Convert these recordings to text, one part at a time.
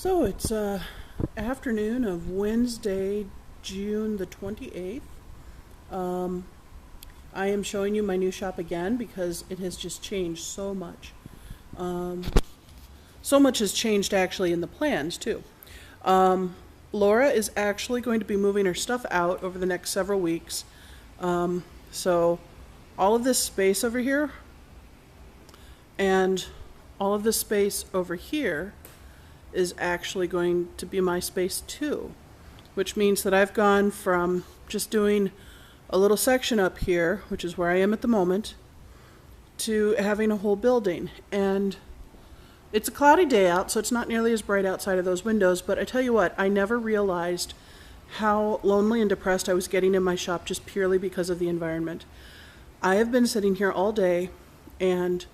So it's afternoon of Wednesday, June the 28th. I am showing you my new shop again because it has just changed so much. So much has changed actually in the plans too. Laura is actually going to be moving her stuff out over the next several weeks. So all of this space over here and all of this space over here is actually going to be my space too, which means that I've gone from just doing a little section up here, which is where I am at the moment, to having a whole building. And it's a cloudy day out, so it's not nearly as bright outside of those windows, but I tell you what, I never realized how lonely and depressed I was getting in my shop just purely because of the environment. I have been sitting here all day, and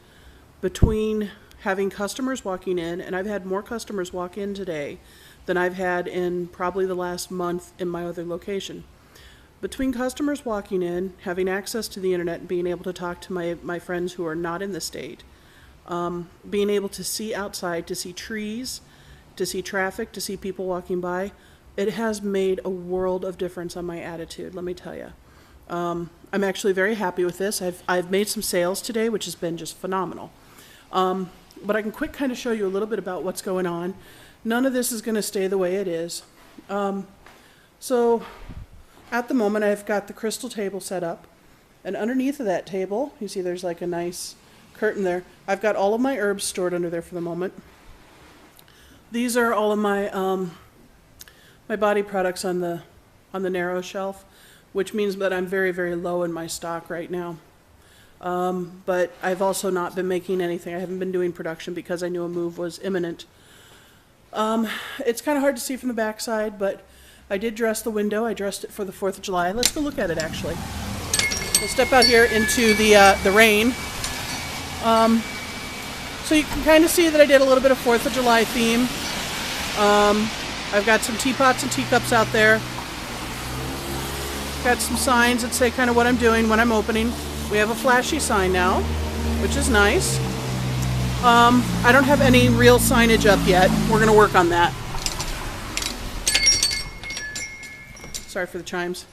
between having customers walking in, and I've had more customers walk in today than I've had in probably the last month in my other location. Between customers walking in, having access to the internet, and being able to talk to my friends who are not in the state, being able to see outside, to see trees, to see traffic, to see people walking by, it has made a world of difference on my attitude, let me tell you. I'm actually very happy with this. I've made some sales today, which has been just phenomenal. But I can quick kind of show you a little bit about what's going on. None of this is going to stay the way it is. So at the moment I've got the crystal table set up, and underneath of that table, you see there's like a nice curtain there. I've got all of my herbs stored under there for the moment. These are all of my my body products on the narrow shelf, which means that I'm very, very low in my stock right now. But I've also not been making anything. I haven't been doing production because I knew a move was imminent. It's kind of hard to see from the backside, but I did dress the window. I dressed it for the 4th of July. Let's go look at it actually. We'll step out here into the rain. So you can kind of see that I did a little bit of 4th of July theme. I've got some teapots and teacups out there. Got some signs that say kind of what I'm doing when I'm opening. We have a flashy sign now, which is nice. I don't have any real signage up yet. We're going to work on that. Sorry for the chimes.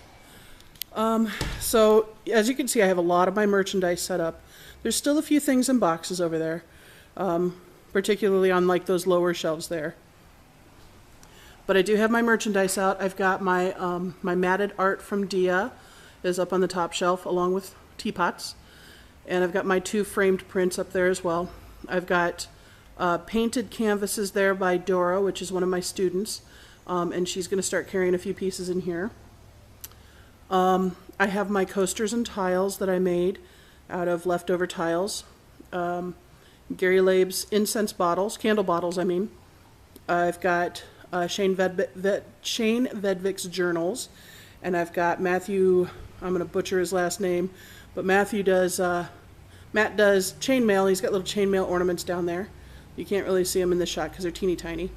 So as you can see, I have a lot of my merchandise set up. There's still a few things in boxes over there, particularly on like those lower shelves there. But I do have my merchandise out. I've got my my matted art from Dia is up on the top shelf along with teapots, and I've got my 2 framed prints up there as well. I've got painted canvases there by Dora, which is one of my students, and she's going to start carrying a few pieces in here. I have my coasters and tiles that I made out of leftover tiles. Gary Labe's incense bottles, candle bottles I mean. I've got Shane Vedvik's journals, and I've got Matthew, I'm going to butcher his last name, but Matt does chainmail. He's got little chainmail ornaments down there. You can't really see them in this shot because they're teeny tiny.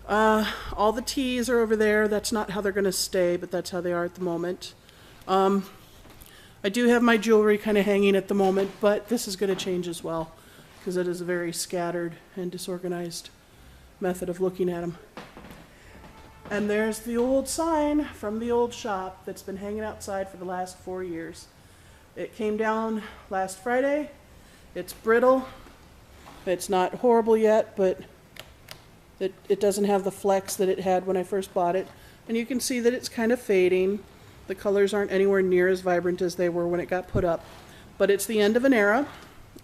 All the teas are over there. That's not how they're going to stay, but that's how they are at the moment. I do have my jewelry kind of hanging at the moment, but this is going to change as well because it is a very scattered and disorganized method of looking at them. And there's the old sign from the old shop that's been hanging outside for the last 4 years. It came down last Friday. It's brittle. It's not horrible yet, but it doesn't have the flex that it had when I first bought it. And you can see that it's kind of fading. The colors aren't anywhere near as vibrant as they were when it got put up. But it's the end of an era,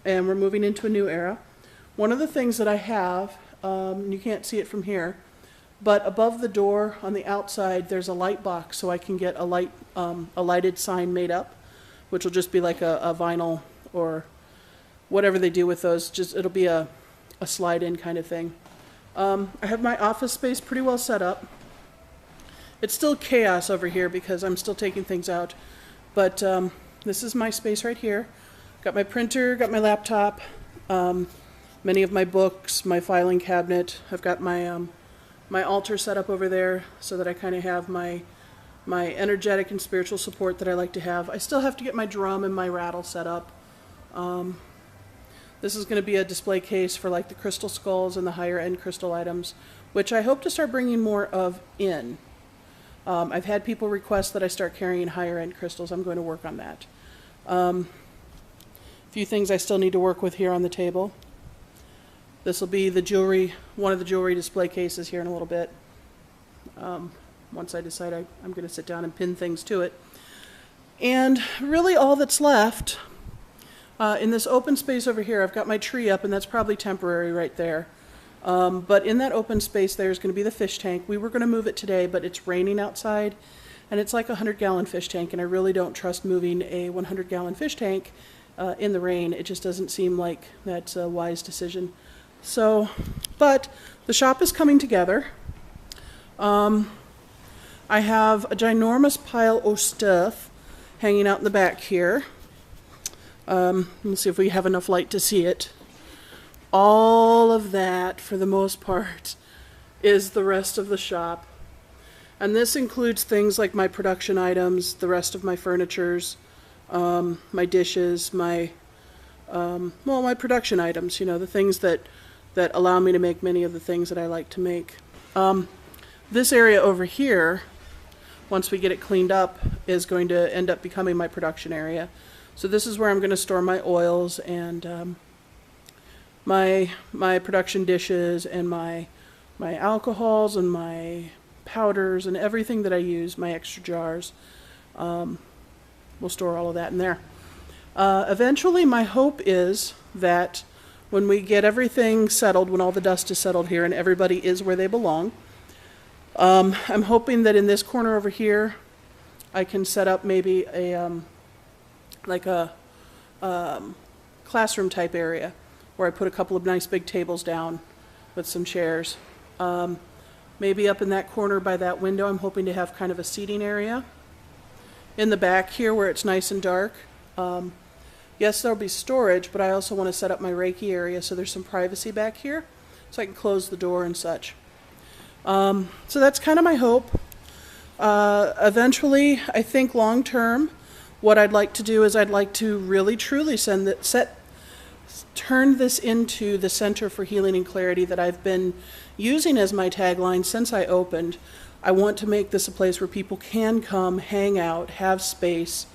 and we're moving into a new era. One of the things that I have, you can't see it from here, but above the door on the outside there's a light box, so I can get a lighted sign made up, which will just be like a vinyl or whatever they do with those. Just it'll be a slide-in kind of thing. I have my office space pretty well set up. It's still chaos over here because I'm still taking things out, but this is my space right here. Got my printer, got my laptop, many of my books, my filing cabinet. I've got my my altar set up over there so that I kind of have my energetic and spiritual support that I like to have. I still have to get my drum and my rattle set up. This is going to be a display case for like the crystal skulls and the higher end crystal items, which I hope to start bringing more of in. I've had people request that I start carrying higher end crystals. I'm going to work on that. A few things I still need to work with here on the table. This will be the jewelry, one of the jewelry display cases here in a little bit. Once I decide I'm going to sit down and pin things to it. And really all that's left, in this open space over here, I've got my tree up, and that's probably temporary right there. But in that open space there's going to be the fish tank. We were going to move it today, but it's raining outside, and it's like a 100-gallon fish tank, and I really don't trust moving a 100-gallon fish tank in the rain. It just doesn't seem like that's a wise decision. So, but the shop is coming together. I have a ginormous pile of stuff hanging out in the back here. Let's see if we have enough light to see it. All of that, for the most part, is the rest of the shop. And this includes things like my production items, the rest of my furnitures, my dishes, my production items, you know, the things that allow me to make many of the things that I like to make. This area over here, once we get it cleaned up, is going to end up becoming my production area. So this is where I'm going to store my oils and my production dishes and my alcohols and my powders and everything that I use, my extra jars. We'll store all of that in there. Eventually, my hope is that when we get everything settled, when all the dust is settled here and everybody is where they belong, I'm hoping that in this corner over here, I can set up maybe a classroom type area where I put a couple of nice big tables down with some chairs. Maybe up in that corner by that window, I'm hoping to have kind of a seating area. In the back here where it's nice and dark, yes, there'll be storage, but I also want to set up my Reiki area so there's some privacy back here so I can close the door and such. So that's kind of my hope. Eventually, I think long term, what I'd like to do is I'd like to really truly turn this into the Center for Healing and Clarity that I've been using as my tagline since I opened. I want to make this a place where people can come, hang out, have space,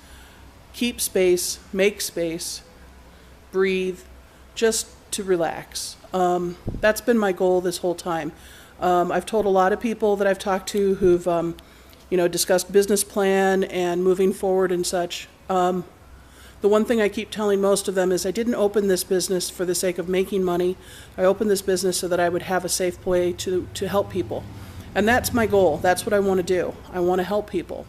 keep space, make space, breathe, just to relax. That's been my goal this whole time. I've told a lot of people that I've talked to who've discussed business plan and moving forward and such. The one thing I keep telling most of them is I didn't open this business for the sake of making money. I opened this business so that I would have a safe way to help people. And that's my goal. That's what I want to do. I want to help people.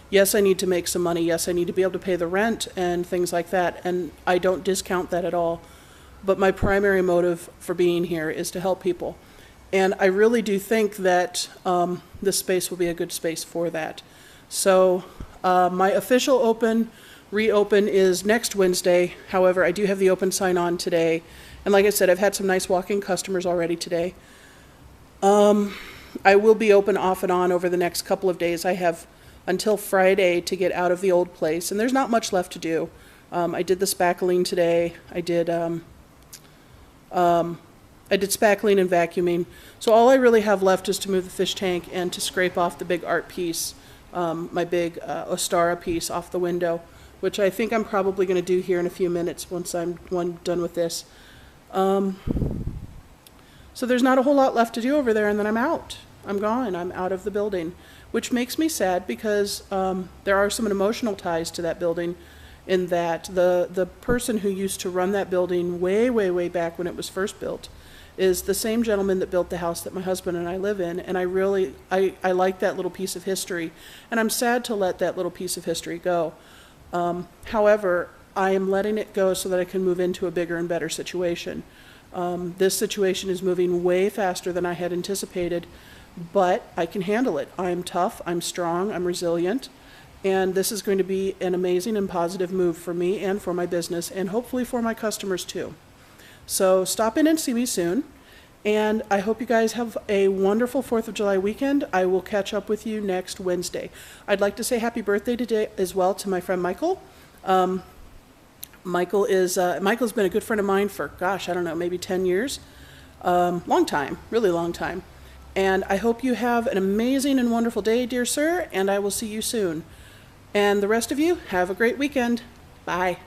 Yes, I need to make some money. Yes, I need to be able to pay the rent and things like that. And I don't discount that at all. But my primary motive for being here is to help people. And I really do think that this space will be a good space for that. So my official reopen is next Wednesday. However, I do have the open sign on today. And like I said, I've had some nice walk-in customers already today. I will be open off and on over the next couple of days. I have until Friday to get out of the old place. And there's not much left to do. I did the spackling today. I did spackling and vacuuming. So all I really have left is to move the fish tank and to scrape off the big art piece, my big Ostara piece off the window, which I think I'm probably going to do here in a few minutes once I'm done with this. So there's not a whole lot left to do over there, and then I'm out. I'm gone. I'm out of the building, which makes me sad because there are some emotional ties to that building in that the person who used to run that building way, way, way back when it was first built is the same gentleman that built the house that my husband and I live in, and I like that little piece of history, and I'm sad to let that little piece of history go. However, I am letting it go so that I can move into a bigger and better situation. This situation is moving way faster than I had anticipated, but I can handle it. I'm tough, I'm strong, I'm resilient, and this is going to be an amazing and positive move for me and for my business, and hopefully for my customers too. So stop in and see me soon, and I hope you guys have a wonderful 4th of July weekend. I will catch up with you next Wednesday. I'd like to say happy birthday today as well to my friend Michael. Michael's been a good friend of mine for, gosh, I don't know, maybe 10 years. Long time, really long time. And I hope you have an amazing and wonderful day, dear sir, and I will see you soon. And the rest of you, have a great weekend. Bye.